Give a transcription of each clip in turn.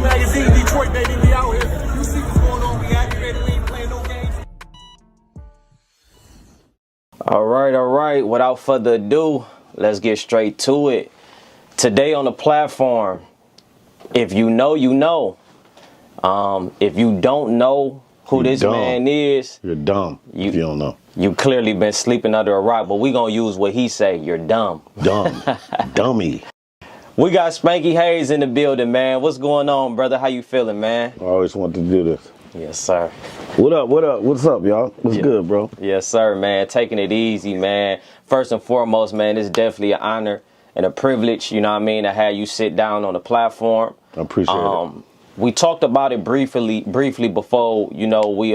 Magazine, Detroit, baby, we out here. You see what's going on, we activated, we ain't playing no games. All right. Without further ado, let's get straight to it. Today on the platform, if you know, you know. If you don't know who this man is, you're dumb. If you don't know, you clearly been sleeping under a rock. But we gonna use what he say. You're dumb. Dummy. We got Spanky Hayes in the building, man. What's going on, brother? How you feeling, man? I always wanted to do this. Yes, sir. What up? What's up, y'all? What's good, bro? Yes, sir, man. Taking it easy, man. First and foremost, man, it's definitely an honor and a privilege, you know what I mean, to have you sit down on the platform. I appreciate it. We talked about it briefly before, you know, we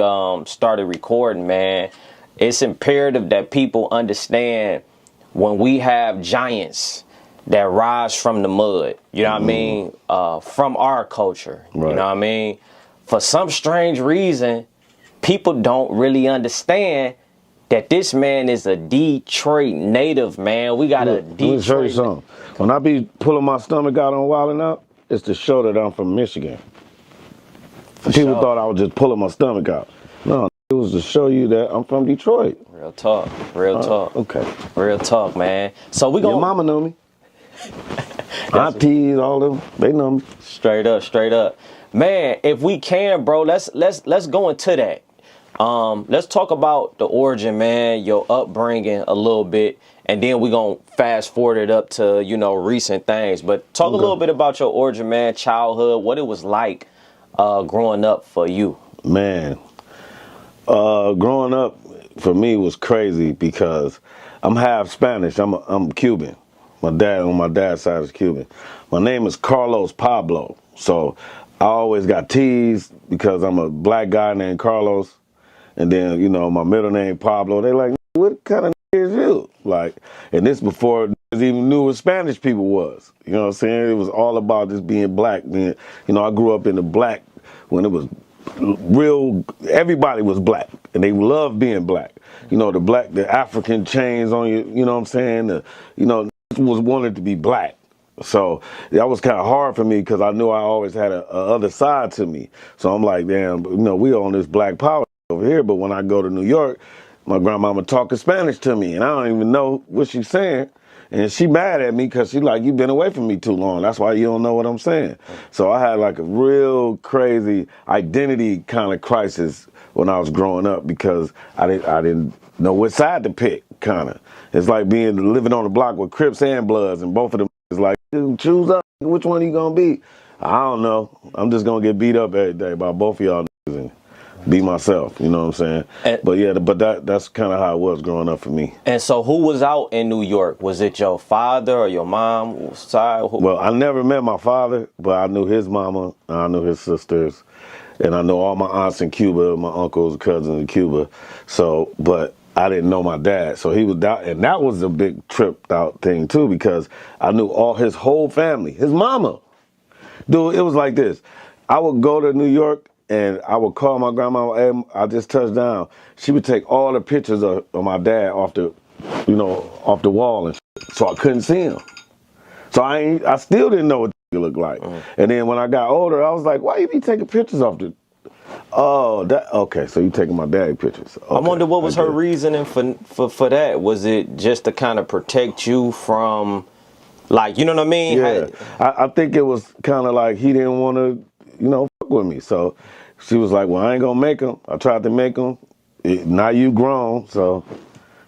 started recording, man. It's imperative that people understand when we have giants that rise from the mud, you know what I mean, from our culture, right. You know what I mean? For some strange reason, people don't really understand that this man is a Detroit native, man. We got a Detroit. Let me show you something. When I be pulling my stomach out on Wildin' Out, it's to show that I'm from Michigan. People thought I was just pulling my stomach out. No, it was to show you that I'm from Detroit. Real talk. Real talk. Okay. Real talk, man. So we gonna. Your mama know me. Aunties, all them, they know me. Straight up. Man, if we can, bro, let's go into that. Let's talk about the origin, man, your upbringing a little bit, and then we're going to fast forward it up to, you know, recent things. But talk a little bit about your origin, man, childhood, what it was like growing up for you. Man, growing up for me was crazy because I'm half Spanish. I'm Cuban. My dad, on my dad's side, is Cuban. My name is Carlos Pablo. So I always got teased because I'm a black guy named Carlos. And then, you know, my middle name Pablo. They like, what kind of is you? Like, and this before niggas even knew what Spanish people was. You know what I'm saying? It was all about just being black. Being, you know, I grew up in the black when it was real, everybody was black. And they loved being black. You know, the African chains on you, you know what I'm saying? You know, was wanted to be black. So that was kind of hard for me because I knew I always had a other side to me. So I'm like, damn, you know, we on this black power over here. But when I go to New York, my grandmama talking Spanish to me and I don't even know what she's saying. And she mad at me because she like, you've been away from me too long. That's why you don't know what I'm saying. So I had like a real crazy identity kind of crisis when I was growing up because I didn't know what side to pick, kind of. It's like living on the block with Crips and Bloods, and both of them is like, dude, choose up. Which one are you gonna be? I don't know. I'm just gonna get beat up every day by both of y'all niggas and be myself. You know what I'm saying? But yeah, that's kind of how it was growing up for me. And so, who was out in New York? Was it your father or your mom side? Well, I never met my father, but I knew his mama, and I knew his sisters, and I know all my aunts in Cuba, my uncles, cousins in Cuba. So, but I didn't know my dad, so he was down, and that was a big tripped out thing too because I knew all his whole family, his mama. Dude, it was like this. I would go to New York and I would call my grandma, hey, I just touched down. She would take all the pictures of my dad off the wall and shit, so I couldn't see him. So I still didn't know what he looked like. And then when I got older, I was like, why you be taking pictures off the? Oh, okay. So you taking my daddy pictures? Okay, I wonder what was her reasoning for that. Was it just to kind of protect you from, like, you know what I mean? Yeah, I think it was kind of like he didn't want to, you know, fuck with me. So she was like, well, I ain't gonna make him. I tried to make him. Now you grown, so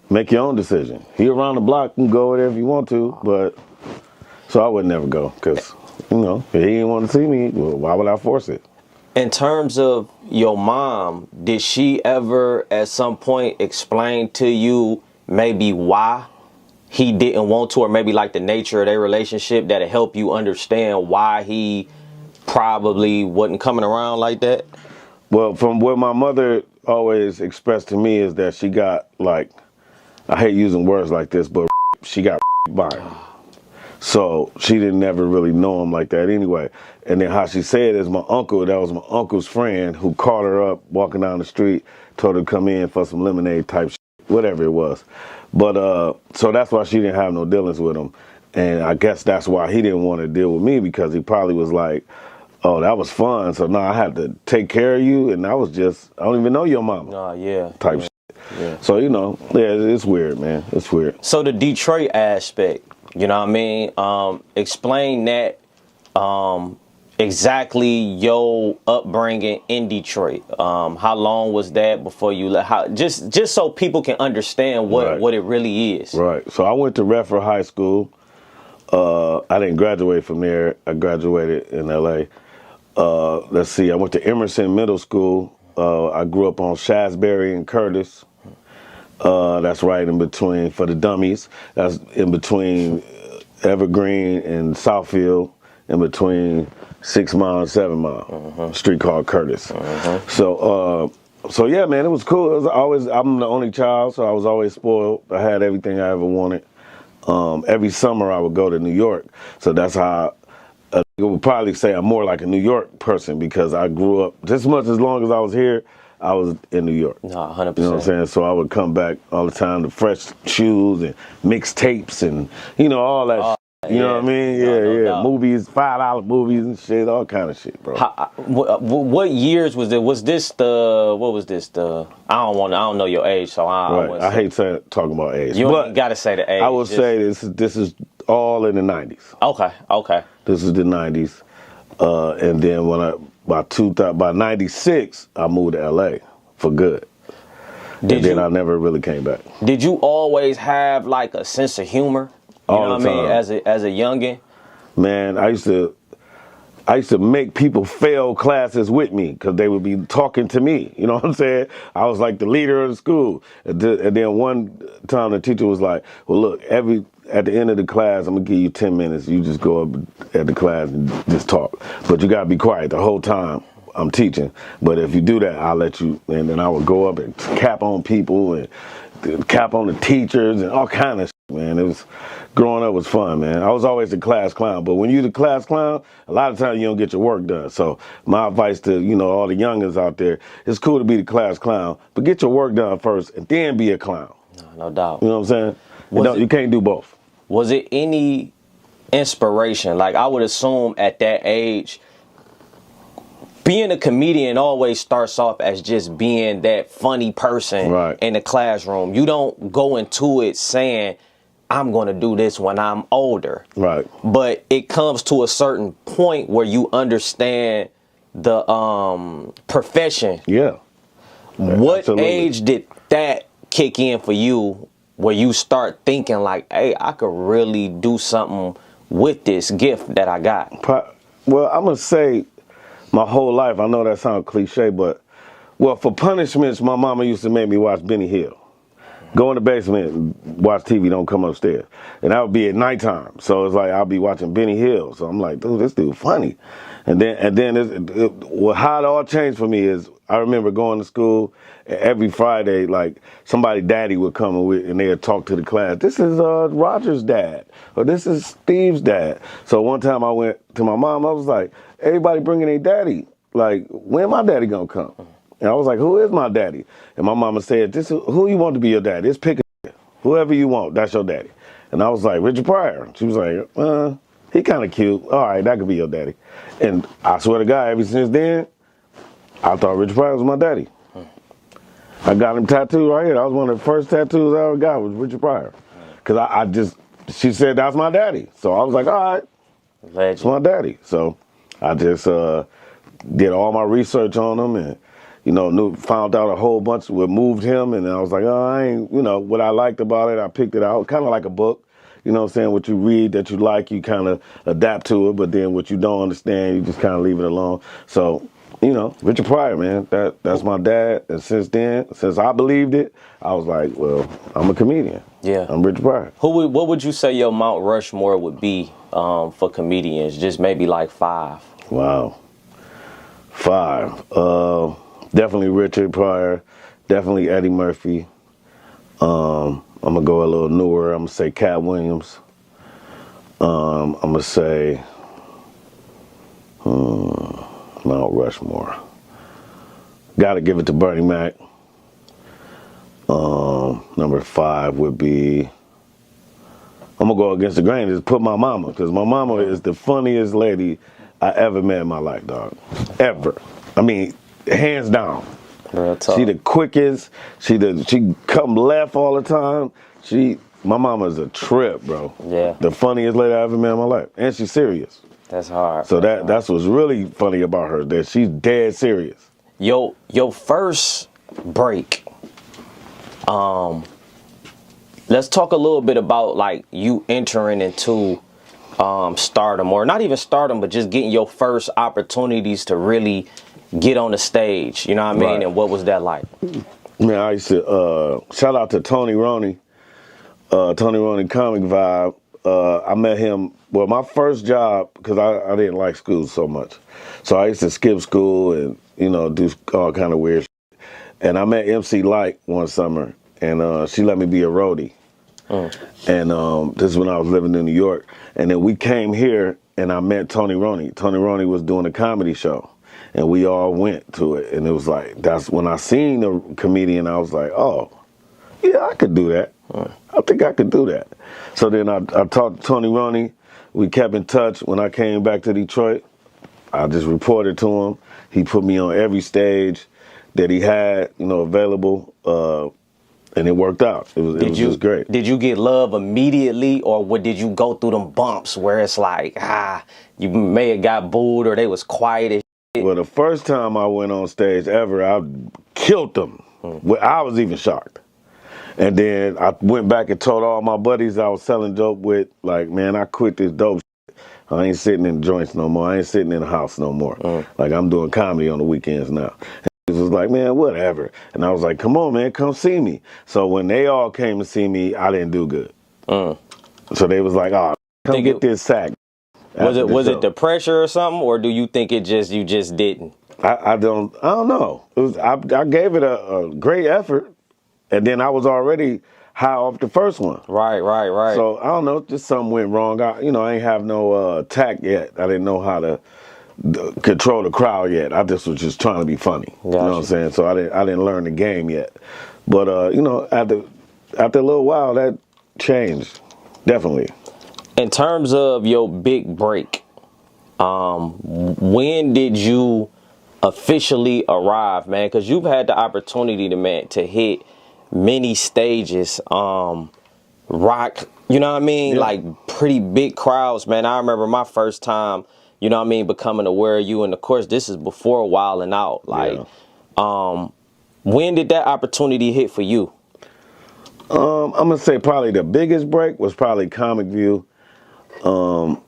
make your own decision. He around the block, you can go wherever you want to, but so I would never go because, you know, if he didn't want to see me, well, why would I force it? In terms of your mom, did she ever at some point explain to you maybe why he didn't want to, or maybe like the nature of their relationship that'll help you understand why he probably wasn't coming around like that? Well, from what my mother always expressed to me is that she got, like, I hate using words like this, but she got by him. So she didn't never really know him like that anyway. And then how she said is my uncle, that was my uncle's friend who called her up walking down the street, told her to come in for some lemonade type shit, whatever it was. But so that's why she didn't have no dealings with him. And I guess that's why he didn't want to deal with me, because he probably was like, Oh, that was fun. So now I had to take care of you, and I was just, I don't even know your mama. Oh, yeah. Type yeah. shit. Yeah. So, you know, yeah, it's weird, man. It's weird. So the Detroit aspect, you know what I mean? Explain that, exactly your upbringing in Detroit. How long was that before you left? Just so people can understand what it really is. Right. So I went to Redford High School. I didn't graduate from there. I graduated in LA. Let's see, I went to Emerson Middle School. I grew up on Shasberry and Curtis. That's right in between, for the dummies, that's in between Evergreen and Southfield, in between 6 Mile and 7 Mile, street called Curtis. So yeah, man, it was cool. It was always, I'm the only child, so I was always spoiled. I had everything I ever wanted. Every summer I would go to New York, so that's how I would probably say I'm more like a New York person, because I grew up just as long as I was here, I was in New York. No, 100%. You know what I'm saying? So I would come back all the time to fresh shoes and mixtapes and, you know, all that shit. You know what I mean? No. Movies, $5 movies and shit, all kind of shit, bro. What years was it? Was this the, what was this the, I don't know your age, so I hate talking about age. You ain't gotta say the age. I would say this is all in the 90s. Okay. This is the 90s. And then by 96, I moved to LA for good. Then I never really came back. Did you always have like a sense of humor? You know what I mean? As a youngin'? Man, I used to make people fail classes with me because they would be talking to me. You know what I'm saying? I was like the leader of the school. And then one time the teacher was like, well, look, at the end of the class, I'm going to give you 10 minutes. You just go up at the class and just talk. But you got to be quiet the whole time I'm teaching. But if you do that, I'll let you. And then I would go up and cap on people and cap on the teachers and all kind of shit, man. It was, growing up was fun, man. I was always the class clown. But when you're the class clown, a lot of times you don't get your work done. So my advice to, you know, all the youngins out there, it's cool to be the class clown, but get your work done first and then be a clown. No doubt. You know what I'm saying? You can't do both. Was it any inspiration? Like, I would assume at that age, being a comedian always starts off as just being that funny person in the classroom. You don't go into it saying, I'm going to do this when I'm older. Right. But it comes to a certain point where you understand the profession. Yeah. What Absolutely. age did that kick in for you, where you start thinking like, hey, I could really do something with this gift that I got? Well, I'm going to say my whole life. I know that sounds cliche, but, well, for punishments, my mama used to make me watch Benny Hill. Go in the basement and watch TV, don't come upstairs. And that would be at nighttime. So it's like I'll be watching Benny Hill. So I'm like, dude, this dude funny. And then how it all changed for me is I remember going to school every Friday, like somebody daddy would come and they would talk to the class. This is Roger's dad, or this is Steve's dad. So one time I went to my mom, I was like, everybody bringing their daddy. Like, when my daddy gonna come? And I was like, who is my daddy? And my mama said, who you want to be your daddy? Just pick whoever you want, that's your daddy. And I was like, Richard Pryor. She was like, he kind of cute. All right, that could be your daddy. And I swear to God, ever since then, I thought Richard Pryor was my daddy. I got him tattooed right here. That was one of the first tattoos I ever got, was Richard Pryor. Because she said that's my daddy. So I was like, all right, that's my daddy. So I just did all my research on him and, you know, found out a whole bunch what moved him. And I was like, oh, I ain't, you know, what I liked about it, I picked it out. Kind of like a book. You know what I'm saying? What you read that you like, you kind of adapt to it. But then what you don't understand, you just kind of leave it alone. So, you know, Richard Pryor, man, that's my dad. And since then, since I believed it, I was like, well, I'm a comedian. Yeah. I'm Richard Pryor. What would you say your Mount Rushmore would be for comedians? Just maybe like 5. Wow. 5. Definitely Richard Pryor. Definitely Eddie Murphy. I'm going to go a little newer. I'm going to say Cat Williams. I'm going to say Mount Rushmore. Got to give it to Bernie Mac. Number 5 would be, I'm going to go against the grain, just put my mama, because my mama is the funniest lady I ever met in my life, dog. Ever. I mean, hands down. Real talk. She the quickest. She come left all the time. My mama's a trip, bro. Yeah. The funniest lady I ever met in my life, and she's serious. That's hard. So that's what's really funny about her. That she's dead serious. Your first break. Let's talk a little bit about like you entering into stardom, or not even stardom, but just getting your first opportunities to really get on the stage. You know what I mean? Right. And what was that like? Man, I used to shout out to Tony Roney Comic Vibe. I met him. Well, my first job, because I didn't like school so much, so I used to skip school and do all kind of weird shit. And I met MC Light one summer, and she let me be a roadie. And this is when I was living in New York. And then we came here, and I met Tony Roney. Tony Roney was doing a comedy show, and we all went to it. And it was like, that's when I seen the comedian. I was like, oh, yeah, I could do that. I think I could do that. So then I talked to Tony Roney. We kept in touch. When I came back to Detroit, I just reported to him. He put me on every stage that he had, available, and it worked out. It was just great. Did you get love immediately, or did you go through them bumps where it's like, you may have got booed or they was quiet as shit? Well, the first time I went on stage ever, I killed them. I was even shocked. And then I went back and told all my buddies I was selling dope with, like, man, I quit this dope shit. I ain't sitting in joints no more. I ain't sitting in the house no more. Like, I'm doing comedy on the weekends now. And he was like, man, whatever. And I was like, come on, man, come see me. So when they all came to see me, I didn't do good. So they was like, oh, come get this sack. Was it the pressure or something, or do you think you just didn't? I don't know. I gave it a great effort. And then I was already high off the first one. Right. So I don't know, just something went wrong. I ain't have no tact yet. I didn't know how to control the crowd yet. I just was just trying to be funny. You know what I'm saying? So I didn't learn the game yet. But after a little while, that changed, definitely. In terms of your big break, when did you officially arrive, man? Because you've had the opportunity to hit many stages, rock, you know what I mean? Yeah. Like pretty big crowds, man. I remember my first time, you know what I mean, becoming aware of you. And of course, this is before Wildin' Out. Like, when did that opportunity hit for you? I'm gonna say probably the biggest break was probably Comic View. Comic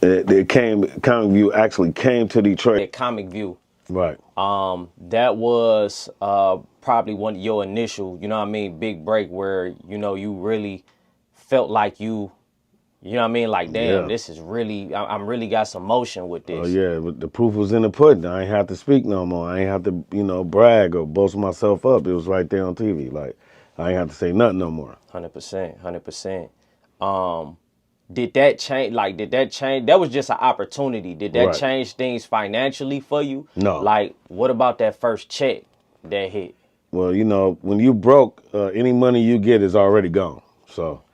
View actually came to Detroit. Yeah, Comic View. Right. That was probably one of your initial, you know what I mean, big break where, you really felt like you know what I mean, like, damn, this is really, I'm really got some motion with this. Oh, yeah, but the proof was in the pudding. I ain't have to speak no more. I ain't have to, brag or boast myself up. It was right there on TV. Like, I ain't have to say nothing no more. 100%. Did that change? That was just an opportunity. Did that change things financially for you? No. Like, what about that first check that hit? Well, when you broke, any money you get is already gone. So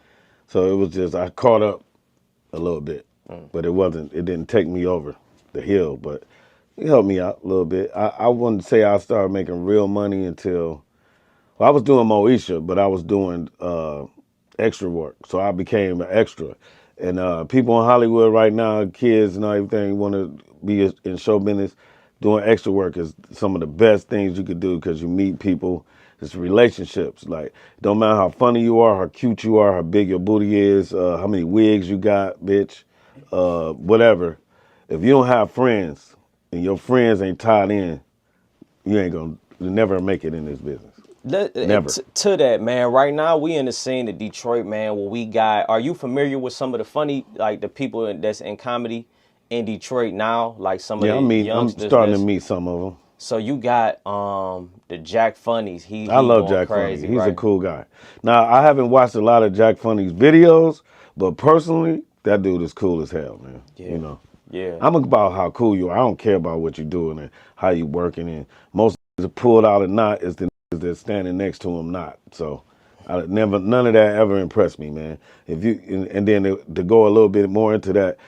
it was just, I caught up a little bit, but it didn't take me over the hill, but it helped me out a little bit. I wouldn't say I started making real money until, I was doing Moesha, but I was doing extra work. So I became an extra. And people in Hollywood right now, kids and everything, want to be in show business. Doing extra work is some of the best things you could do because you meet people. It's relationships. Like, don't matter how funny you are, how cute you are, how big your booty is, how many wigs you got, bitch, whatever. If you don't have friends and your friends ain't tied in, you'll never make it in this business. Never. To that, man, right now we in the scene of Detroit, man, where we got, are you familiar with some of the funny, like the people that's in comedy in Detroit now? Like some of the youngsters? I'm starting to meet some of them. So you got the Jack Funnies. I love Jack Funnies. He's a cool guy. Now, I haven't watched a lot of Jack Funnies videos, but personally, that dude is cool as hell, man. Yeah. Yeah. I'm about how cool you are. I don't care about what you're doing and how you working. And most are pulled out or not is the that's standing next to him not. So none of that ever impressed me, man. And then to go a little bit more into that,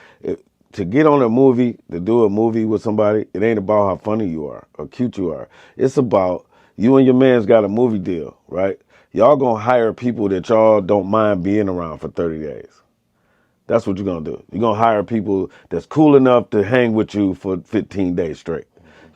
to get on a movie, to do a movie with somebody, it ain't about how funny you are or cute you are. It's about you and your man's got a movie deal, right? Y'all gonna hire people that y'all don't mind being around for 30 days. That's what you're gonna do. You're gonna hire people that's cool enough to hang with you for 15 days straight.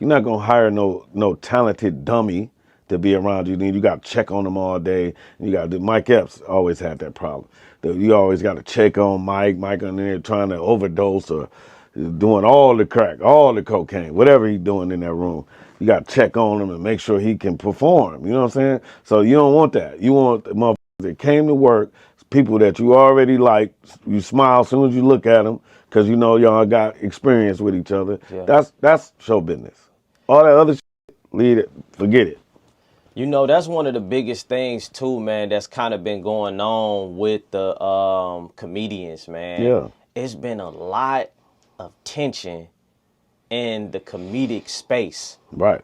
You're not gonna hire no talented dummy to be around you. Then you got to check on them all day. You got to do. Mike Epps always had that problem. You always got to check on Mike. Mike on there trying to overdose or doing all the crack, all the cocaine, whatever he's doing in that room. You got to check on him and make sure he can perform. You know what I'm saying? So you don't want that. You want the motherfuckers that came to work, people that you already like. You smile as soon as you look at them because you know y'all got experience with each other. Yeah. That's show business. All that other shit, leave it, forget it. You know, that's one of the biggest things too, man, that's kind of been going on with the comedians, man. Yeah. It's been a lot of tension in the comedic space. Right.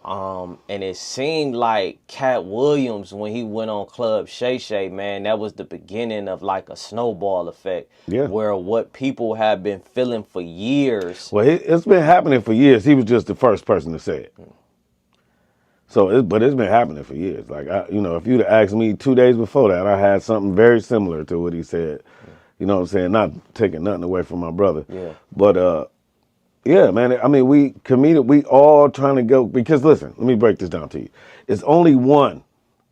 And it seemed like Katt Williams, when he went on Club Shay Shay, man, that was the beginning of like a snowball effect. Yeah. Where what people have been feeling for years. Well, it's been happening for years. He was just the first person to say it. So, but it's been happening for years. Like, if you'd have asked me 2 days before that, I had something very similar to what he said. You know what I'm saying? Not taking nothing away from my brother. Yeah. But, yeah, man, I mean, we all trying to go, because listen, let me break this down to you. It's only one.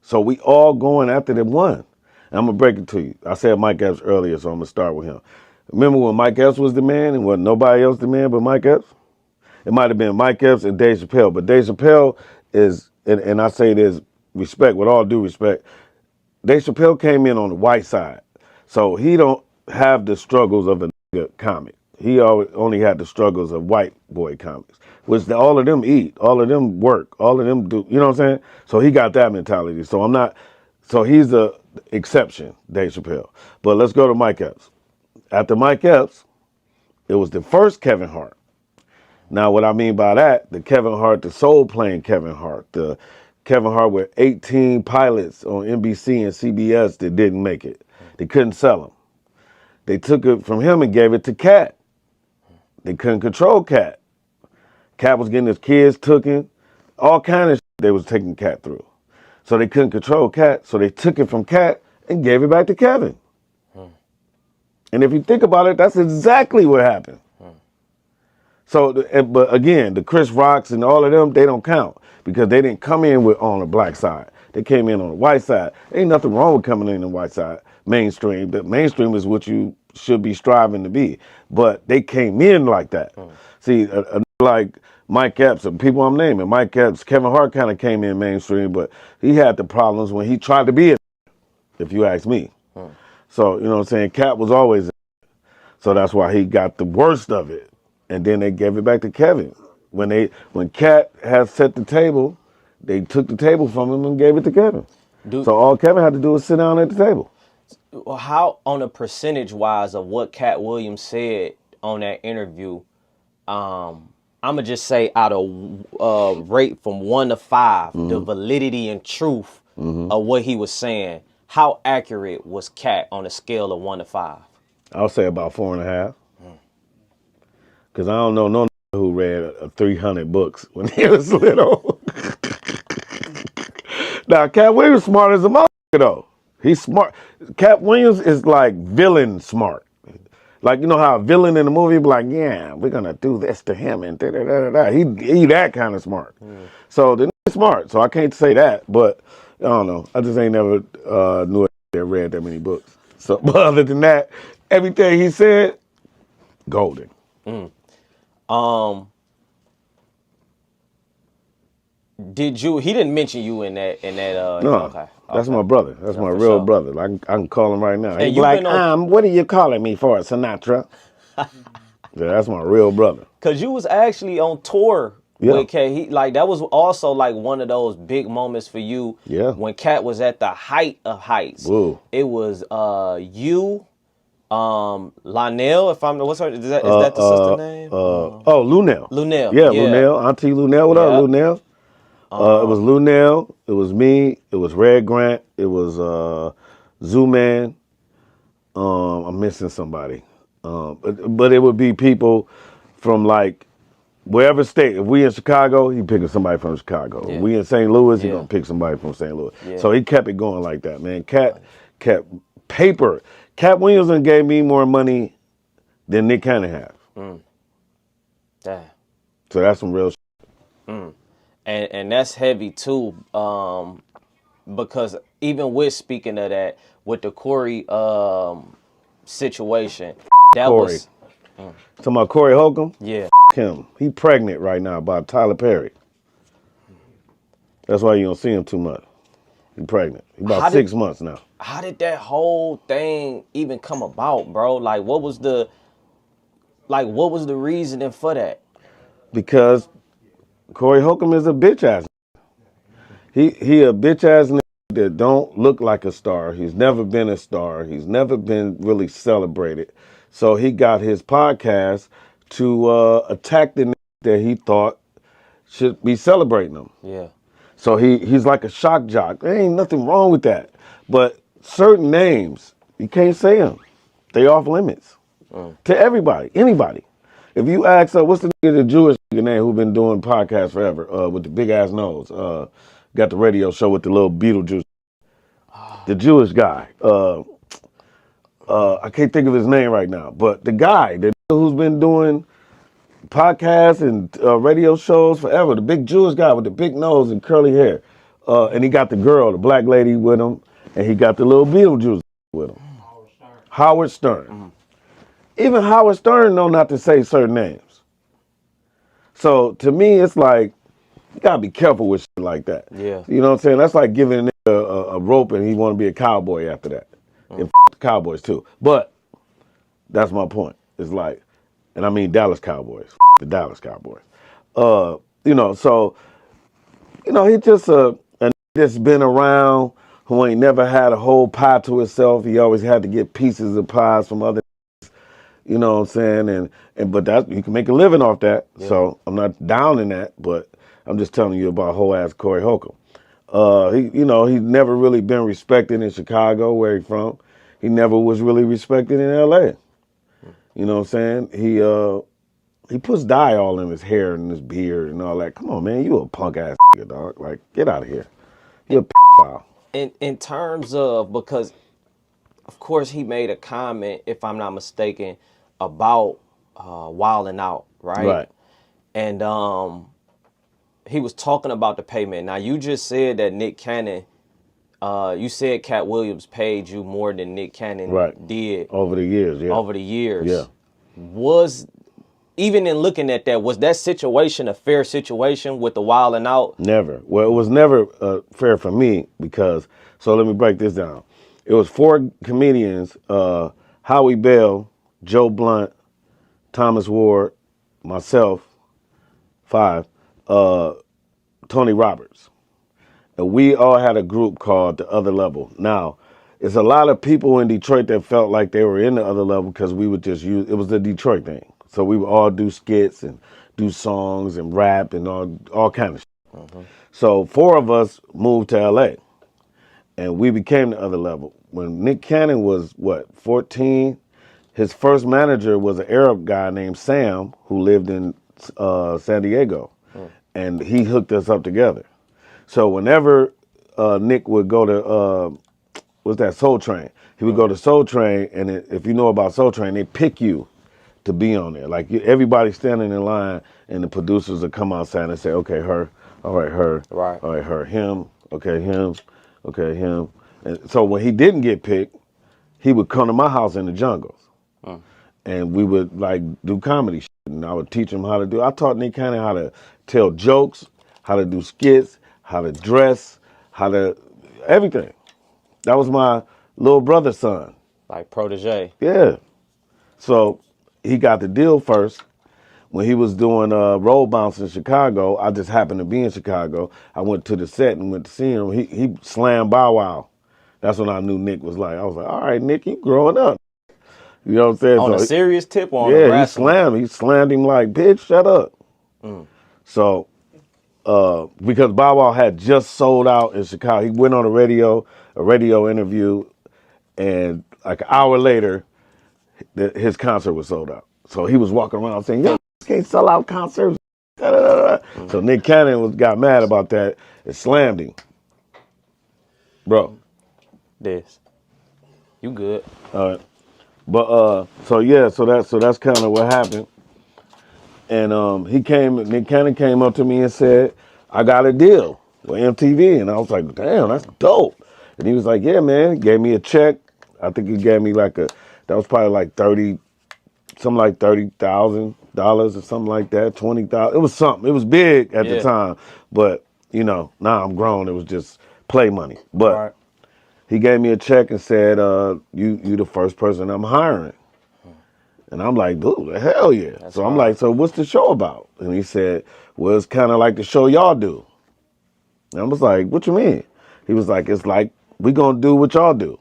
So we all going after the one. And I'm going to break it to you. I said Mike Epps earlier, so I'm going to start with him. Remember when Mike Epps was the man and wasn't nobody else the man but Mike Epps? It might have been Mike Epps and Dave Chappelle, but Dave Chappelle is, and I say this respect, with all due respect, Dave Chappelle came in on the white side. So he don't have the struggles of a nigga comic. He only had the struggles of white boy comics, which all of them eat, all of them work, all of them do, you know what I'm saying? So he got that mentality. So he's the exception, Dave Chappelle. But let's go to Mike Epps. After Mike Epps, it was the first Kevin Hart. Now, what I mean by that, the Kevin Hart, the soul playing Kevin Hart, the Kevin Hart with 18 pilots on NBC and CBS that didn't make it. They couldn't sell them. They took it from him and gave it to Katt. They couldn't control Katt. Katt was getting his kids taken, all kind of shit they was taking Katt through. So they couldn't control Katt, so they took it from Katt and gave it back to Kevin. And if you think about it, that's exactly what happened. So, but again, the Chris Rocks and all of them, they don't count because they didn't come in on the black side. They came in on the white side. Ain't nothing wrong with coming in on the white side, mainstream. The mainstream is what you should be striving to be. But they came in like that. See, like Mike Epps, and people I'm naming, Mike Epps, Kevin Hart kind of came in mainstream, but he had the problems when he tried to be it, if you ask me. So, you know what I'm saying? Katt was always in. So that's why he got the worst of it. And then they gave it back to Kevin. When Katt had set the table, they took the table from him and gave it to Kevin. So all Kevin had to do was sit down at the table. How, on a percentage wise of what Katt Williams said on that interview, I'm gonna just say out of rate from 1 to 5, the validity and truth of what he was saying. How accurate was Katt on a scale of 1 to 5? I'll say about 4.5. Because I don't know no who read 300 books when he was little. Now, Katt Williams smart as a motherfucker, though. He's smart. Katt Williams is like villain smart. Like, you know how a villain in a movie be like, yeah, we're going to do this to him and da-da-da-da-da. He that kind of smart. So they're smart. So I can't say that, but I don't know. I just ain't never knew that read that many books. So, but other than that, everything he said, golden. He didn't mention you in that No, okay. That's my brother. That's my real brother. Like, I can call him right now. And He's like, what are you calling me for, Sinatra? Yeah, that's my real brother. Cause you was actually on tour with Katt. That was also like one of those big moments for you. Yeah. When Katt was at the height of heights. Woo. It was you, Lionel, if I'm is that the sister name? Lunel. Lunel. Yeah, Lunel. Auntie Lunel. What up, Lunel? It was Lunel. It was me. It was Red Grant. It was Zoo Man. I'm missing somebody. But it would be people from like wherever state. If we in Chicago, he picking somebody from Chicago. Yeah. If we in St. Louis, he Yeah. gonna pick somebody from St. Louis. Yeah. So he kept it going like that, man. Cat kept paper. Cat Williamson gave me more money than Nick Cannon has. Damn. So that's some real shit. And that's heavy too, because even with speaking of that, with the Cory situation, that Cory. was Talking about Cory Holcomb? yeah. Him. He pregnant right now by Tyler Perry. That's why you don't see him too much. He pregnant. He about 6 months now. How did that whole thing even come about, bro? Like, what was the reasoning for that? Because Cory Holcomb is a bitch ass. He a bitch ass nigga that don't look like a star. He's never been a star. He's never been really celebrated. So he got his podcast to attack the nigga that he thought should be celebrating him. Yeah. So he's like a shock jock. There ain't nothing wrong with that. But certain names, you can't say them. They off limits to everybody, anybody. If you ask, what's the Jewish nigga name who been doing podcasts forever with the big ass nose? Got the radio show with the little Beetlejuice. The Jewish guy. I can't think of his name right now. But the guy who's been doing podcasts and radio shows forever. The big Jewish guy with the big nose and curly hair. And he got the girl, the black lady with him. And he got the little Beetlejuice with him. Howard Stern. Even Howard Stern know not to say certain names. So to me, it's like, you gotta be careful with shit like that. Yeah. You know what I'm saying? That's like giving a nigga a rope and he want to be a cowboy after that. And the Cowboys too. But that's my point. It's like, and I mean Dallas Cowboys. The Dallas Cowboys. You know, so, you know, he just a nigga that's been around who ain't never had a whole pie to himself. He always had to get pieces of pies from other. You know what I'm saying? And but that you can make a living off that. Yeah. So I'm not down in that, but I'm just telling you about whole ass Cory Holcomb. He's never really been respected in Chicago, where he's from. He never was really respected in LA. You know what I'm saying? He puts dye all in his hair and his beard and all that. Come on, man, you a punk ass nigga, dog. Like, get out of here. You're a pedophile. In terms of, because of course he made a comment, if I'm not mistaken, about wilding out, right? Right. And he was talking about the payment. Now you just said that Nick Cannon, you said Cat Williams paid you more than Nick Cannon did over the years. Yeah. Over the years. Yeah. Was, even in looking at that, was that situation a fair situation with the wilding out? Never. Well, it was never fair for me because, so let me break this down. It was 4 comedians, Howie Bell, Joe Blunt, Thomas Ward, myself, 5, Tony Roberts. And we all had a group called The Other Level. Now, it's a lot of people in Detroit that felt like they were in The Other Level because we would just use, it was the Detroit thing. So we would all do skits and do songs and rap and all kind of shit. Mm-hmm. So 4 of us moved to LA and we became The Other Level. When Nick Cannon was, 14, his first manager was an Arab guy named Sam who lived in San Diego. And he hooked us up together. So whenever Nick would go to, what's that, Soul Train, he would go to Soul Train, and if you know about Soul Train, they pick you to be on there. Like everybody's standing in line, and the producers would come outside and say, okay, her, all right, her, right, all right, her, him, okay, him, okay, him. And so when he didn't get picked, he would come to my house in the jungles. And we would like do comedy shit, and I would teach him how to do. I taught Nick Cannon how to tell jokes, how to do skits, how to dress, how to everything. That was my little brother's son. Like protege. Yeah. So he got the deal first. When he was doing road bounce in Chicago, I just happened to be in Chicago. I went to the set and went to see him. He slammed Bow Wow. That's when I knew Nick was like, I was like, all right, Nick, you growing up. You know what I'm saying? On a serious tip on yeah, he slammed him like, bitch, shut up. So, because Bow Wow had just sold out in Chicago, he went on a radio interview, and like an hour later, his concert was sold out. So he was walking around saying, "Yo, can't sell out concerts." Da, da, da, da. So Nick Cannon got mad about that and slammed him, bro. This. You good? All right. But so that's kind of what happened. And Nick Cannon came up to me and said, "I got a deal with MTV," and I was like, "Damn, that's dope." And he was like, "Yeah, man." He gave me a check. I think he gave me that was probably like $30,000 or something like that, 20,000. It was something. It was big at the time, but now I'm grown. It was just play money. But he gave me a check and said, "You the first person I'm hiring." And I'm like, "Dude, hell yeah!" So I'm like, "So what's the show about?" And he said, "Well, it's kind of like the show y'all do." And I was like, "What you mean?" He was like, "It's like we gonna do what y'all do,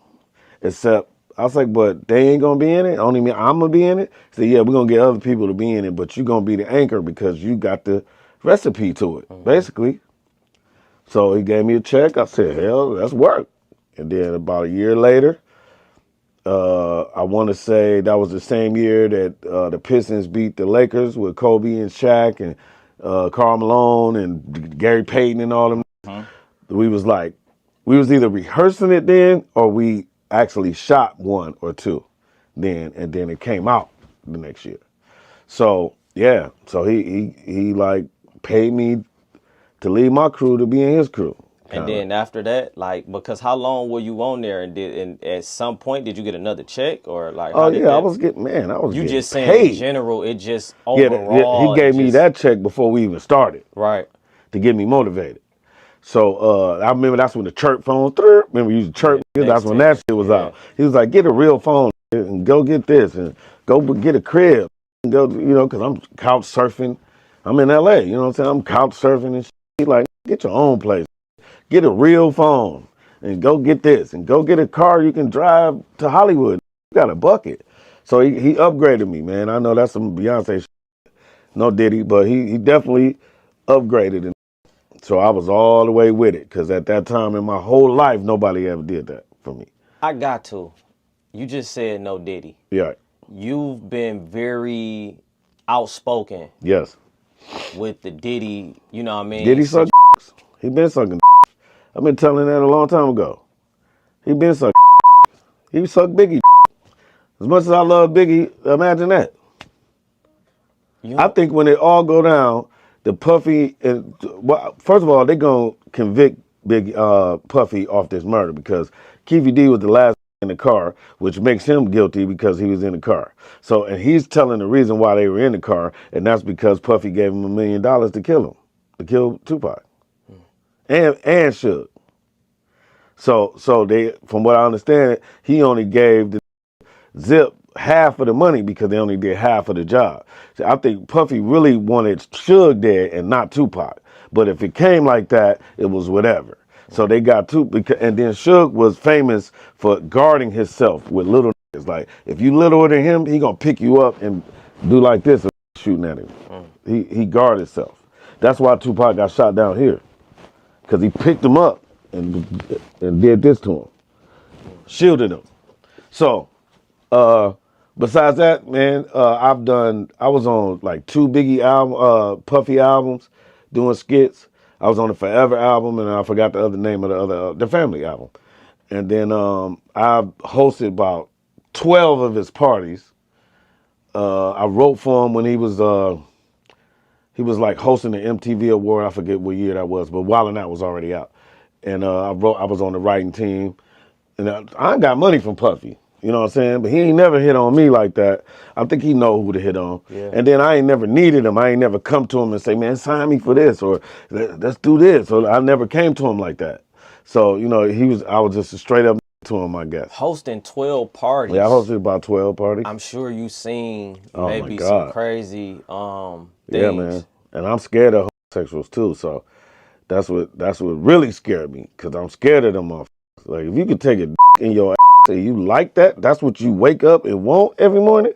except." I was like, "But they ain't gonna be in it. Only me, I'm gonna be in it." He said, "Yeah, we're gonna get other people to be in it, but you gonna be the anchor because you got the recipe to it, basically." So he gave me a check. I said, "Hell, that's work." And then about a year later, I want to say that was the same year that the Pistons beat the Lakers with Kobe and Shaq and Karl Malone and Gary Payton and all them. We was either rehearsing it then or we actually shot one or two then, and then it came out the next year. So yeah, so he like paid me to lead my crew to be in his crew. And then after that, because how long were you on there, and at some point did you get another check or like? Oh yeah, I was getting You just saying paid. in general, it just overall. Yeah, he gave me that check before we even started. Right. To get me motivated. So I remember that's when the chirp phone. Remember using chirp? That's when that shit was out. He was like, "Get a real phone and go get this and go get a crib and go, because I'm couch surfing. I'm in LA, you know what I'm saying? I'm couch surfing and shit. He's like, "Get your own place. Get a real phone and go get this and go get a car you can drive to Hollywood. You got a bucket." So he upgraded me, man. I know that's some Beyonce shit. No Diddy, but he definitely upgraded. And so I was all the way with it because at that time in my whole life, nobody ever did that for me. I got to. You just said no Diddy. Yeah. You've been very outspoken. Yes. With the Diddy, you know what I mean? Diddy suck He been sucking I've been telling that a long time ago. He been sucking He sucked Biggie As much as I love Biggie, imagine that. I think when it all go down, the Puffy and first of all, they gonna convict Puffy off this murder because Keefy D was the last in the car, which makes him guilty because he was in the car. So, and he's telling the reason why they were in the car, and that's because Puffy gave him $1 million to kill him, to kill Tupac, and Suge. So they, from what I understand, he only gave the Zip half of the money because they only did half of the job. So I think Puffy really wanted Suge dead and not Tupac. But if it came like that, it was whatever. So they got Tupac, and then Suge was famous for guarding himself with little niggas. Like, if you littler than him, he gonna pick you up and do like this and shooting at him. He guarded himself. That's why Tupac got shot down here. Because he picked him up and did this to him. Shielded him. So, besides that, man, I was on like 2 Biggie Puffy albums, doing skits. I was on the Forever album, and I forgot the other name of the Family album. And then I hosted about 12 of his parties. I wrote for him when he was like hosting the MTV award. I forget what year that was, but Wild 'N Out was already out. And I was on the writing team. And I ain't got money from Puffy. You know what I'm saying? But he ain't never hit on me like that. I think he know who to hit on. Yeah. And then I ain't never needed him. I ain't never come to him and say, "Man, sign me for this," or "Let's do this." So I never came to him like that. So, I was just a straight up to him, I guess. Hosting 12 parties. Yeah, I hosted about 12 parties. I'm sure you seen maybe some crazy things. Yeah, man. And I'm scared of homosexuals too. So that's what really scared me, because I'm scared of them motherfuckers. Like, if you could take a in your and you like that, that's what you wake up and want every morning,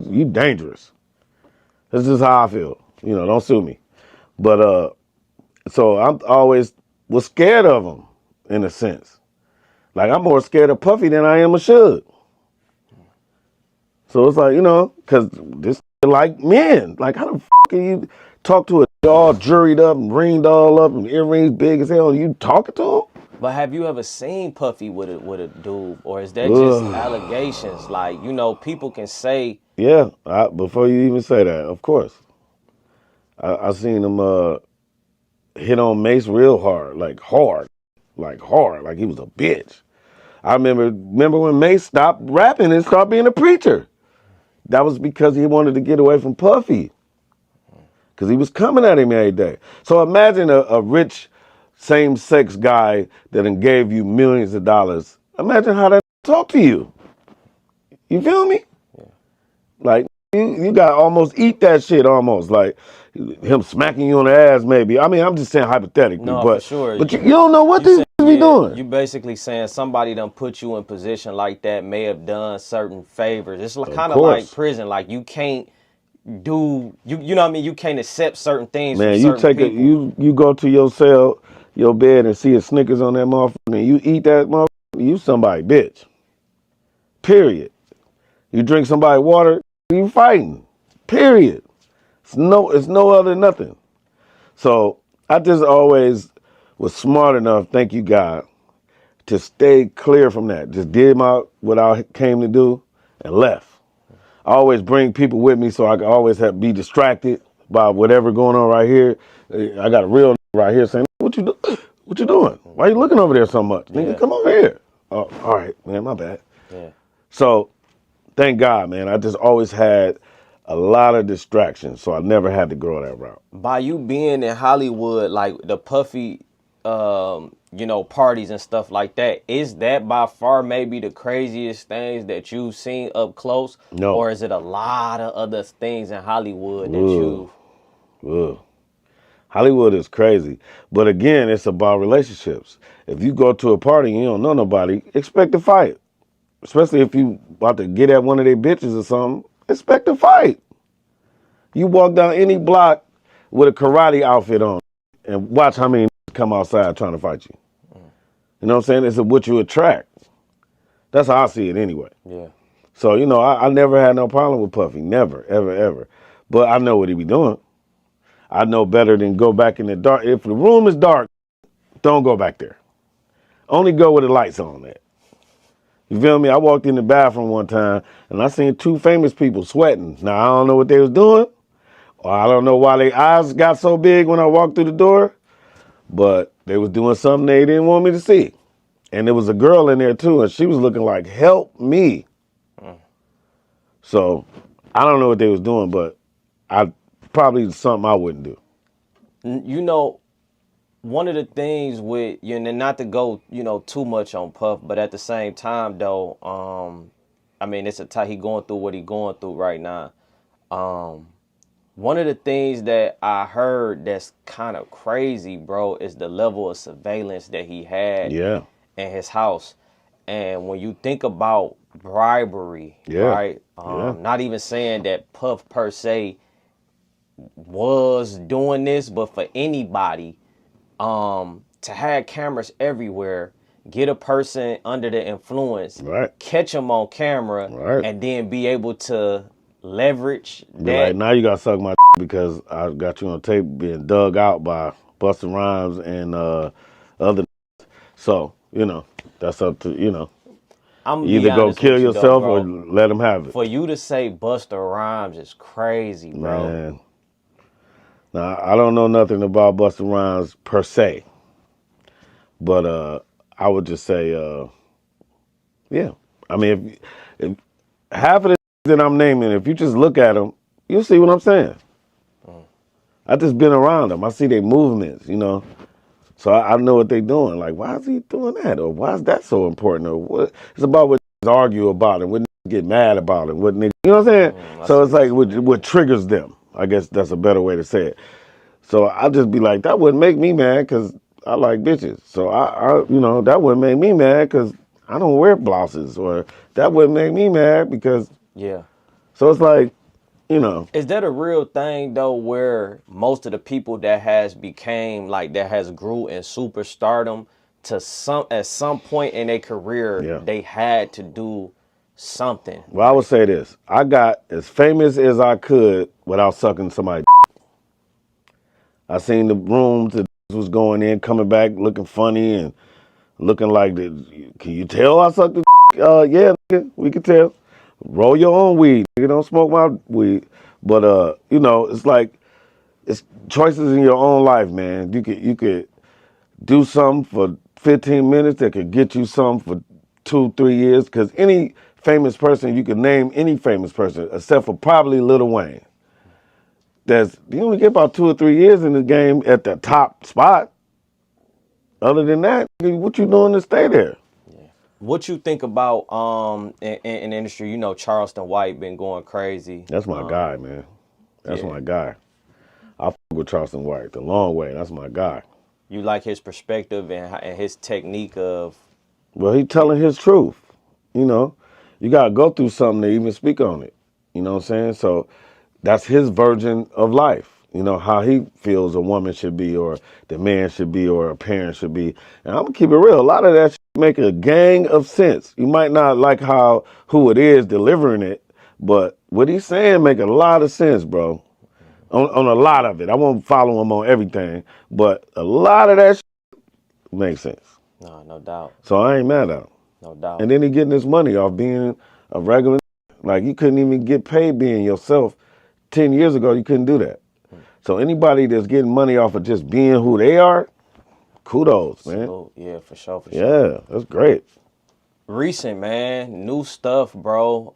you dangerous. This is how I feel. Don't sue me. But so I'm always was scared of him, in a sense. Like, I'm more scared of Puffy than I am of Suge. So it's like, because this like men. Like, how the can you talk to a all juried up and ringed all up and earrings big as hell and you talking to But have you ever seen Puffy with a dude, or is that just him? allegations? Like, people can say, Yeah, before you even say that, of course. I seen him hit on Mace real hard, like hard, like he was a bitch. I remember when Mace stopped rapping and started being a preacher. That was because he wanted to get away from Puffy. Because he was coming at him every day. So imagine a rich same-sex guy that done gave you millions of dollars. Imagine how that talk to you. You feel me? Like, you got to almost eat that shit almost. Like, him smacking you on the ass maybe. I mean, I'm just saying hypothetically. no, but, for sure. But you don't know what You this saying, be doing. You basically saying somebody done put you in position like that, may have done certain favors. It's kind of like prison. Like, you can't do, you know what I mean? You can't accept certain things from Man, you certain take people. you go to your cell, your bed, and see a Snickers on that motherfucker, and you eat that motherfucker, you somebody bitch. Period. You drink somebody water, you fighting. Period. It's no other nothing. So I just always was smart enough, thank you God, to stay clear from that. Just did what I came to do and left. I always bring people with me so I can always be distracted by whatever going on right here. I got a real right here saying, What you doing? Why you looking over there so much? Yeah. Nigga, come over here. Oh, all right, man, my bad. Yeah. So thank God, man. I just always had a lot of distractions, so I never had to go that route. By you being in Hollywood, like the Puffy, parties and stuff like that, is that by far maybe the craziest things that you've seen up close? No. Or is it a lot of other things in Hollywood that Ugh. Hollywood is crazy. But again, it's about relationships. If you go to a party and you don't know nobody, expect to fight. Especially if you about to get at one of their bitches or something, expect a fight. You walk down any block with a karate outfit on and watch how many come outside trying to fight you. You know what I'm saying? It's what you attract. That's how I see it anyway. Yeah. So, I never had no problem with Puffy. Never, ever, ever. But I know what he be doing. I know better than go back in the dark. If the room is dark, don't go back there. Only go with the lights on there. You feel me? I walked in the bathroom one time and I seen two famous people sweating. Now, I don't know what they was doing, or I don't know why their eyes got so big when I walked through the door, but they was doing something they didn't want me to see. And there was a girl in there too, and she was looking like, help me. So, I don't know what they was doing, but I probably something I wouldn't do. One of the things with not to go too much on Puff, but at the same time though, it's he going through what he going through right now. One of the things that I heard that's kind of crazy, bro, is the level of surveillance that he had in his house. And when you think about bribery, right? Not even saying that Puff per se was doing this, but for anybody, to have cameras everywhere, get a person under the influence, catch them on camera, and then be able to leverage that. Like, now you gotta suck my because I got you on tape being dug out by Busta Rhymes and other. So, that's up to, either go kill yourself or let them have it. For you to say Busta Rhymes is crazy, bro. Man. Now, I don't know nothing about Busta Rhymes per se, but I would just say, yeah. I mean, if half of the that I'm naming, if you just look at them, you'll see what I'm saying. I just been around them. I see their movements, So I know what they're doing. Like, why is he doing that? Or why is that so important? Or what? It's about what argue about it, what get mad about it, what niggas, you know what I'm saying? So it's like what triggers them. I guess that's a better way to say it. So I'll just be like, that wouldn't make me mad because I like bitches. So I that wouldn't make me mad because I don't wear blouses. Or that wouldn't make me mad because So it's like, Is that a real thing though, where most of the people that has grew in superstardom at some point in their career, they had to do something. Well, I would say this. I got as famous as I could without sucking somebody. I seen the rooms that was going in, coming back, looking funny and looking like, can you tell I sucked the yeah, nigga, we can tell. Roll your own weed. You don't smoke my weed. But, you know, it's like, it's choices in your own life, man. You could do something for 15 minutes that could get you something for 2-3 years. Because any famous person, you can name any famous person, except for probably Lil Wayne. You only get about 2 or 3 years in the game at the top spot. Other than that, what you doing to stay there? What you think about in the industry? You know, Charleston White been going crazy. That's my guy, man. That's my guy. I fuck with Charleston White the long way. That's my guy. You like his perspective and his technique of. Well, he telling his truth. You know, you gotta go through something to even speak on it. You know what I'm saying? So that's his version of life. You know, how he feels a woman should be, or the man should be, or a parent should be. And I'm gonna keep it real. A lot of that shit make a gang of sense. You might not like who it is delivering it, but what he's saying make a lot of sense, bro. On a lot of it. I won't follow him on everything, but a lot of that shit makes sense. No doubt. So I ain't mad at him. No doubt. And then he getting his money off being a regular. Like, you couldn't even get paid being yourself 10 years ago. You couldn't do that. So anybody that's getting money off of just being who they are, kudos, man. So, yeah, for sure. Yeah, that's great. Recent, man, new stuff, bro.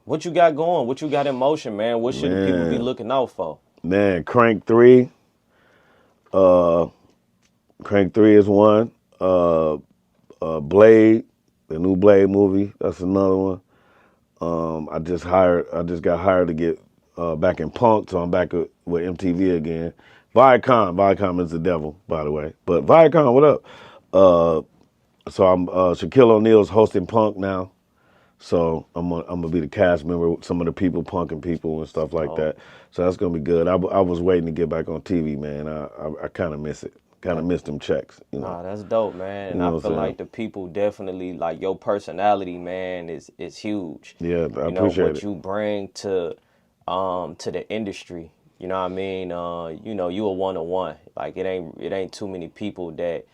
What you got going? What you got in motion, man? What should the people be looking out for? Man, Crank 3. Crank 3 is one. Blade, the new Blade movie, that's another one. I just got hired to get back in Punk, so I'm back with MTV again. Viacom is the devil, by the way. But Viacom, what up? So I'm Shaquille O'Neal's hosting Punk now. So I'm gonna be the cast member with some of the people, punking people and stuff like that. So that's gonna be good. I was waiting to get back on TV, man. I kind of miss it. Kind of miss them checks, you know. Nah, that's dope, man. And You know I feel like the people definitely like your personality, man, is huge. Yeah, I you know appreciate what it. you bring to the industry. You know what I mean? You know, you a one-on-one. Like it ain't too many people that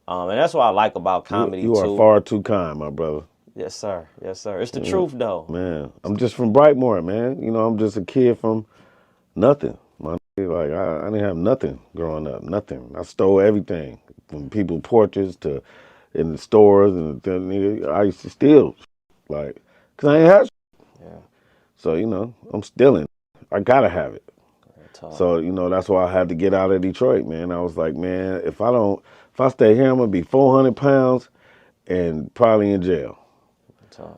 and that's what I like about comedy you are too. far too kind, my brother. Yes, sir. Yes, sir. It's the truth though. Man, I'm just from Brightmoor, man. You know, I'm just a kid from nothing. My like I didn't have nothing growing up, nothing. I stole everything from people's porches to in the stores, and I used to steal, like, cause I ain't have. Yeah. So you know, I'm stealing. I gotta have it. So you know, that's why I had to get out of Detroit, man. I was like, man, if I stay here, I'm gonna be 400 pounds and probably in jail.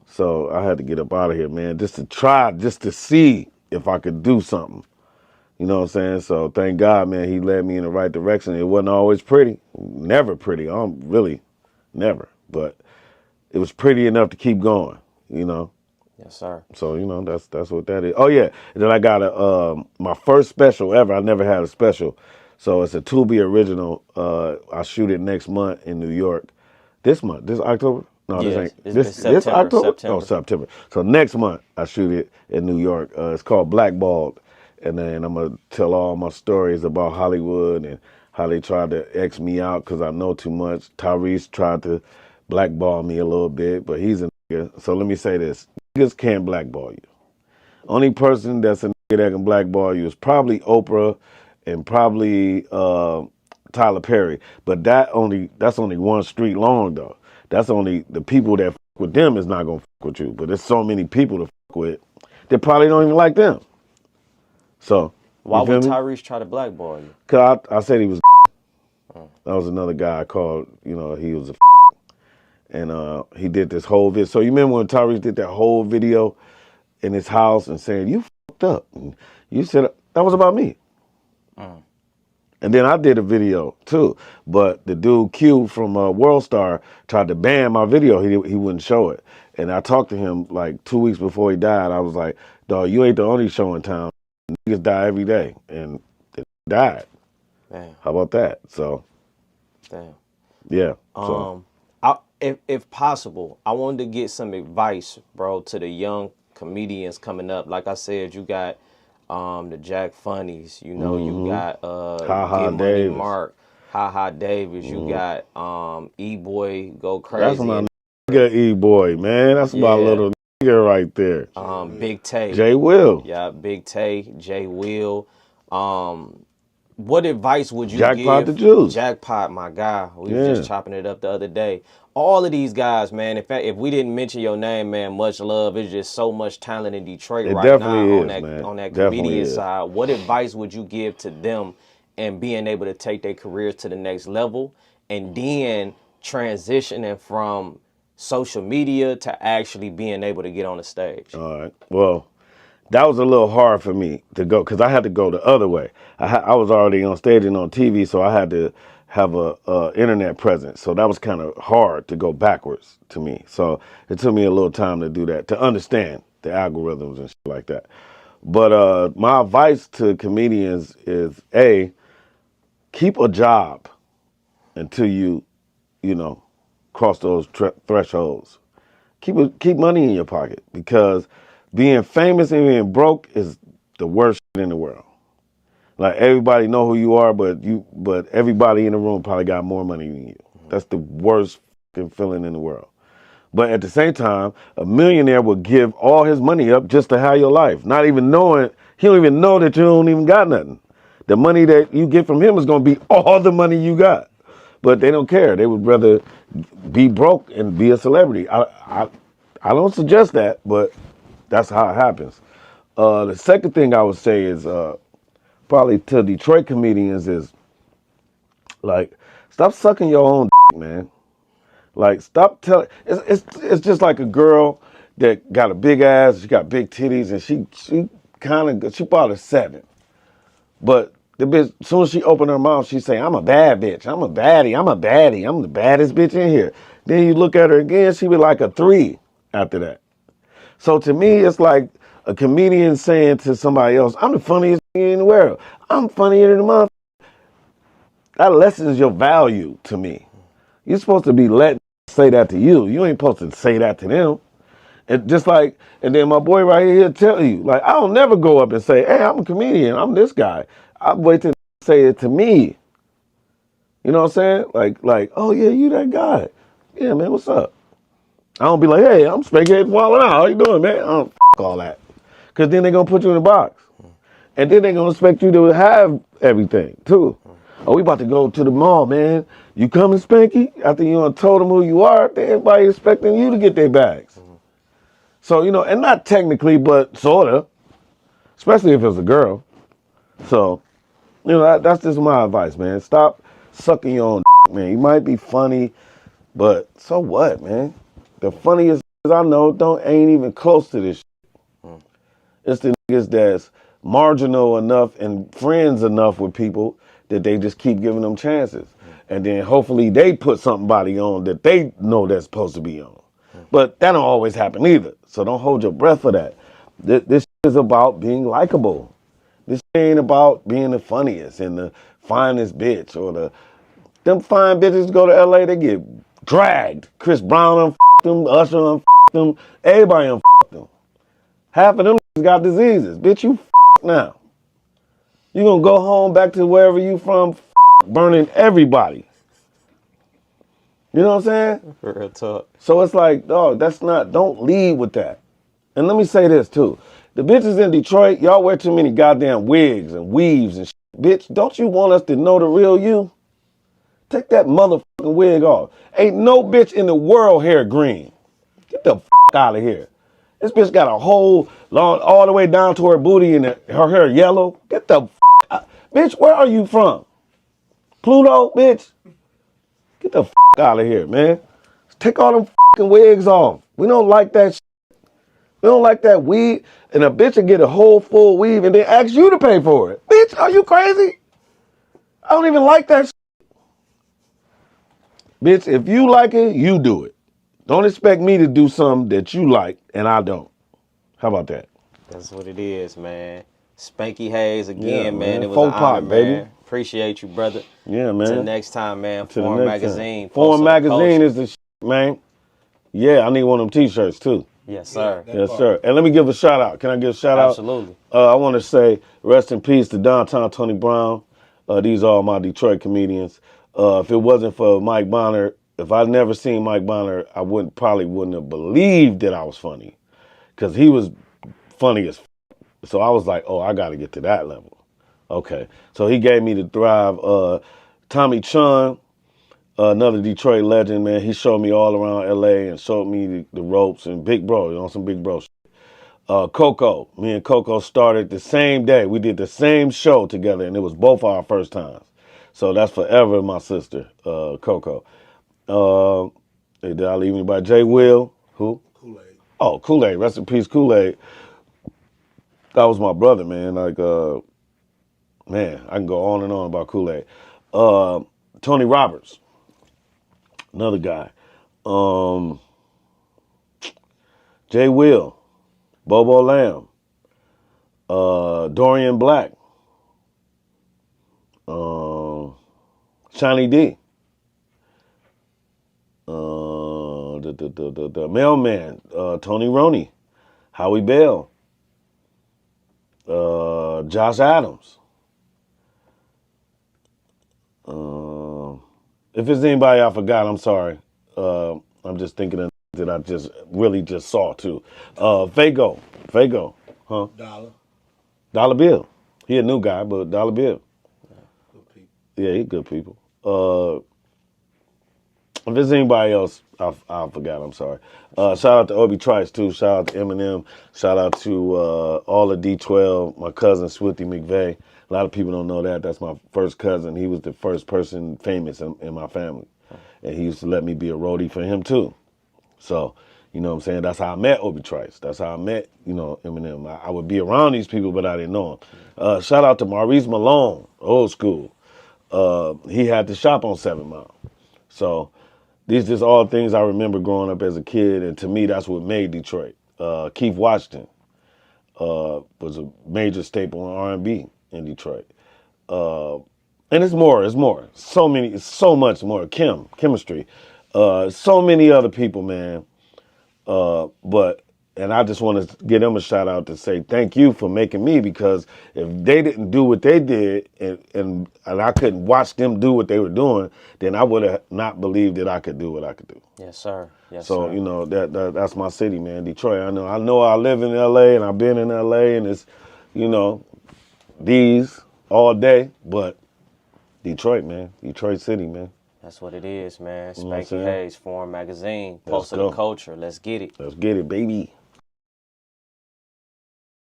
So I had to get up out of here, man, just to see if I could do something. You know what I'm saying? So thank God, man, he led me in the right direction. It wasn't always pretty, never pretty. Really, never. But it was pretty enough to keep going. You know. Yes, sir. So you know that's what that is. Oh yeah, and then I got my first special ever. I never had a special, so it's a Tubi original. I shoot it next month in New York. This October. No, Yes, this September, October? September. No, September. So next month I shoot it in New York. It's called Blackballed. And then I'm going to tell all my stories about Hollywood and how they tried to X me out because I know too much. Tyrese tried to blackball me a little bit, but he's a nigga. So let me say this. Niggas can't blackball you. Only person that's a nigga that can blackball you is probably Oprah and probably Tyler Perry. But that's only one street long, though. That's only the people that fuck with them is not going to fuck with you. But there's so many people to fuck with that probably don't even like them. So why would Tyrese try to blackball you? Cause I said he was. That was another guy I called. You know, he was a. And he did this whole video. So you remember when Tyrese did that whole video in his house and saying you fucked up, and you said that was about me. And then I did a video too, but the dude Q from World Star tried to ban my video. He wouldn't show it, and I talked to him like 2 weeks before he died. I was like, "Dog, you ain't the only show in town. Niggas die every day," and it died. Damn. How about that? So, damn. Yeah. So. if possible, I wanted to get some advice, bro, to the young comedians coming up. Like I said, you got the Jack Funnies, you know, you got Ha Ha Get Money Davis. Mark, Ha Ha Davis, you got E-Boy Go That's Crazy. my nigga E-Boy, man. That's my little nigga right there. Big Tay. Jay Will. Yeah, Big Tay, Jay Will. What advice would you Jackpot give? the Juice. Jackpot, my guy. We were just chopping it up the other day. All of these guys, man. In fact, if we didn't mention your name, man, much love. It's just so much talent in Detroit right now on that comedian side. What advice would you give to them and being able to take their careers to the next level and then transitioning from social media to actually being able to get on the stage? All right. Well, that was a little hard for me to go because I had to go the other way. I was already on stage and on TV, so I had to have a internet presence. So that was kind of hard to go backwards to me. So it took me a little time to do that, to understand the algorithms and shit like that. But my advice to comedians is, A, keep a job until you cross those thresholds. Keep money in your pocket because being famous and being broke is the worst shit in the world. Like everybody know who you are, but everybody in the room probably got more money than you. That's the worst fucking feeling in the world. But at the same time, a millionaire will give all his money up just to have your life, not even knowing, he don't even know that you don't even got nothing. The money that you get from him is going to be all the money you got. But they don't care. They would rather be broke and be a celebrity. I don't suggest that, but that's how it happens. The second thing I would say is probably to Detroit comedians is like, stop sucking your own dick, man. Like, stop telling. It's just like a girl that got a big ass, she got big titties, and she bought a 7. But the bitch, as soon as she opened her mouth, she say, "I'm a bad bitch. I'm a baddie. I'm a baddie. I'm the baddest bitch in here." Then you look at her again, she be like a 3 after that. So to me, it's like a comedian saying to somebody else, "I'm the funniest thing in the world. I'm funnier than a motherfucker." That lessens your value to me. You're supposed to be letting say that to you. You ain't supposed to say that to them. And just like, and then my boy right here tell you, like, I don't never go up and say, "Hey, I'm a comedian. I'm this guy." I wait to say it to me. You know what I'm saying? Like, "Oh yeah, you that guy. Yeah, man, what's up?" I don't be like, "Hey, I'm Spanky Hayes wilding out. How you doing, man?" I don't all that. Because then they're going to put you in a box. And then they're going to expect you to have everything, too. "Oh, we about to go to the mall, man. You coming, Spanky?" After you done told them who you are, everybody expecting you to get their bags. So, and not technically, but sort of. Especially if it's a girl. So, that's just my advice, man. Stop sucking your own man. You might be funny, but so what, man? The funniest I know ain't even close to this shit. It's the niggas that's marginal enough and friends enough with people that they just keep giving them chances. And then hopefully they put somebody on that they know that's supposed to be on. But that don't always happen either. So don't hold your breath for that. This is about being likable. This ain't about being the funniest and the finest bitch or them fine bitches go to LA, they get dragged. Chris Brown unfucked them, Usher unfucked them, everybody unfucked them. Half of them got diseases. Bitch, you now. You gonna go home back to wherever you from, burning everybody. You know what I'm saying? Real talk. So it's like, dog, don't lead with that. And let me say this too. The bitches in Detroit, y'all wear too many goddamn wigs and weaves and shit. Bitch, don't you want us to know the real you? Take that motherfucking wig off. Ain't no bitch in the world hair green. Get the out of here. This bitch got a whole long, all the way down to her booty and her hair yellow. Get the out. Bitch, where are you from? Pluto, bitch? Get the out of here, man. Take all them fucking wigs off. We don't like that shit. We don't like that weave. And a bitch will get a whole full weave and then ask you to pay for it. Bitch, are you crazy? I don't even like that shit. Bitch, if you like it, you do it. Don't expect me to do something that you like and I don't. How about that? That's what it is, man. Spanky Hayes again, man. It was Faux an honor, pop, baby. man. Appreciate you, brother. Yeah, man. Till next time, man. Till the Foreign next time. Magazine. Foreign Pulse of the Magazine culture. is the man. Yeah, I need one of them T-shirts too. Yes, sir. That Yes, part. sir. And let me give a shout out. Can I give a shout out? Absolutely. I want to say rest in peace to Downtown Tony Brown. These are all my Detroit comedians. If it wasn't for Mike Bonner, if I'd never seen Mike Bonner, I probably wouldn't have believed that I was funny, because he was funny as. So I was like, oh, I got to get to that level. Okay. So he gave me the Thrive. Tommy Chun, another Detroit legend, man. He showed me all around LA and showed me the ropes, and big bro, you know, some big bro shit. Coco, me and Coco started the same day. We did the same show together, and it was both our first times. So that's forever my sister, Coco. Did I leave anybody? Jay Will, who? Kool-Aid. Oh, Kool-Aid, rest in peace, Kool-Aid. That was my brother, man. Like, man, I can go on and on about Kool-Aid. Tony Roberts, another guy. Jay Will, Bobo Lamb, Dorian Black, Shiny D, the Mailman, Tony Roney, Howie Bell, Josh Adams. If it's anybody I forgot, I'm sorry. I'm just thinking of that I just really just saw too. Fago, huh? Dollar Bill. He a new guy, but Dollar Bill. Good people. Yeah, he good people. If there's anybody else, I forgot. I'm sorry. Shout out to Obi Trice too. Shout out to Eminem. Shout out to all of D12. My cousin Swifty McVeigh. A lot of people don't know that. That's my first cousin. He was the first person famous in my family, and he used to let me be a roadie for him too. So, you know what I'm saying? That's how I met Obi Trice. That's how I met, you know, Eminem. I would be around these people, but I didn't know them. Shout out to Maurice Malone, old school. He had the shop on 7 Mile. So these just all things I remember growing up as a kid, and to me, that's what made Detroit. Keith Washington was a major staple in R&B in Detroit. And it's more. So much more. Chemistry. So many other people, man. And I just want to give them a shout out to say thank you for making me, because if they didn't do what they did and I couldn't watch them do what they were doing, then I would have not believed that I could do what I could do. Yes, sir. Yes, So, sir. you know, that's my city, man, Detroit. I know I live in LA and I've been in LA, and it's, you know, these all day, but Detroit, man. Detroit City, man. That's what it is, man. You know what I'm Spanky saying? Hayes, Foreign Magazine, Let's Pulse of go. the Culture. Let's get it. Let's get it, baby.